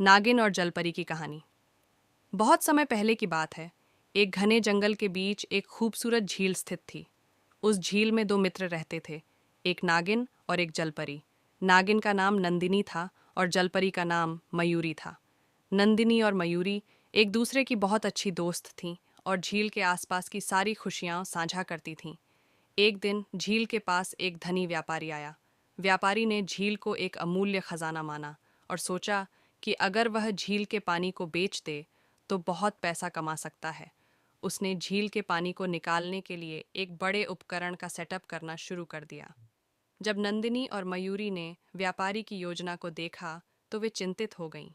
नागिन और जलपरी की कहानी। बहुत समय पहले की बात है। एक घने जंगल के बीच एक खूबसूरत झील स्थित थी। उस झील में दो मित्र रहते थे, एक नागिन और एक जलपरी। नागिन का नाम नंदिनी था और जलपरी का नाम मयूरी था। नंदिनी और मयूरी एक दूसरे की बहुत अच्छी दोस्त थीं और झील के आसपास की सारी खुशियां साझा करती थीं। एक दिन झील के पास एक धनी व्यापारी आया। व्यापारी ने झील को एक अमूल्य खजाना माना और सोचा कि अगर वह झील के पानी को बेच दे तो बहुत पैसा कमा सकता है। उसने झील के पानी को निकालने के लिए एक बड़े उपकरण का सेटअप करना शुरू कर दिया। जब नंदिनी और मयूरी ने व्यापारी की योजना को देखा तो वे चिंतित हो गईं।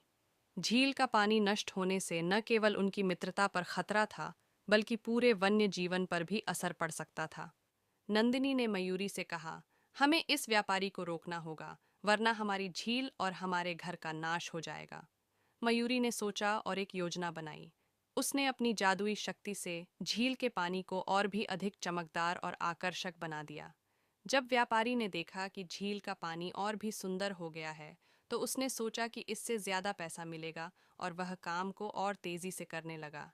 झील का पानी नष्ट होने से न केवल उनकी मित्रता पर खतरा था, बल्कि पूरे वन्य जीवन पर भी असर पड़ सकता था। नंदिनी ने मयूरी से कहा, हमें इस व्यापारी को रोकना होगा, वरना हमारी झील और हमारे घर का नाश हो जाएगा। मयूरी ने सोचा और एक योजना बनाई। उसने अपनी जादुई शक्ति से झील के पानी को और भी अधिक चमकदार और आकर्षक बना दिया। जब व्यापारी ने देखा कि झील का पानी और भी सुंदर हो गया है, तो उसने सोचा कि इससे ज्यादा पैसा मिलेगा और वह काम को और तेजी से करने लगा।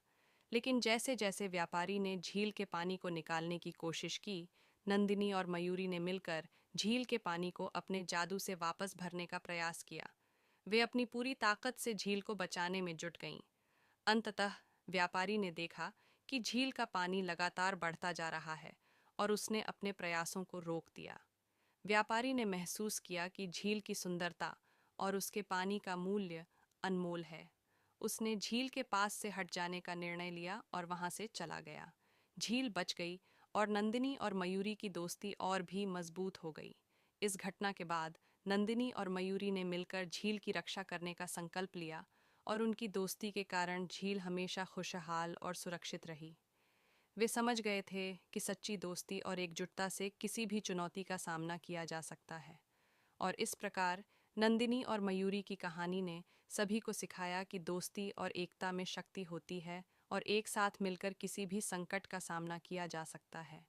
लेकिन जैसे जैसे व्यापारी ने झील के पानी को निकालने की कोशिश की, नंदिनी और मयूरी ने मिलकर झील के पानी को अपने जादू से वापस भरने का प्रयास किया। वे अपनी पूरी ताकत से झील को बचाने में जुट गईं। अंततः व्यापारी ने देखा कि झील का पानी लगातार बढ़ता जा रहा है और उसने अपने प्रयासों को रोक दिया। व्यापारी ने महसूस किया कि झील की सुंदरता और उसके पानी का मूल्य अनमोल है। उसने झील के पास से हट जाने का निर्णय लिया और वहां से चला गया। झील बच गई और नंदिनी और मयूरी की दोस्ती और भी मजबूत हो गई। इस घटना के बाद नंदिनी और मयूरी ने मिलकर झील की रक्षा करने का संकल्प लिया और उनकी दोस्ती के कारण झील हमेशा खुशहाल और सुरक्षित रही। वे समझ गए थे कि सच्ची दोस्ती और एकजुटता से किसी भी चुनौती का सामना किया जा सकता है। और इस प्रकार नंदिनी और मयूरी की कहानी ने सभी को सिखाया कि दोस्ती और एकता में शक्ति होती है और एक साथ मिलकर किसी भी संकट का सामना किया जा सकता है।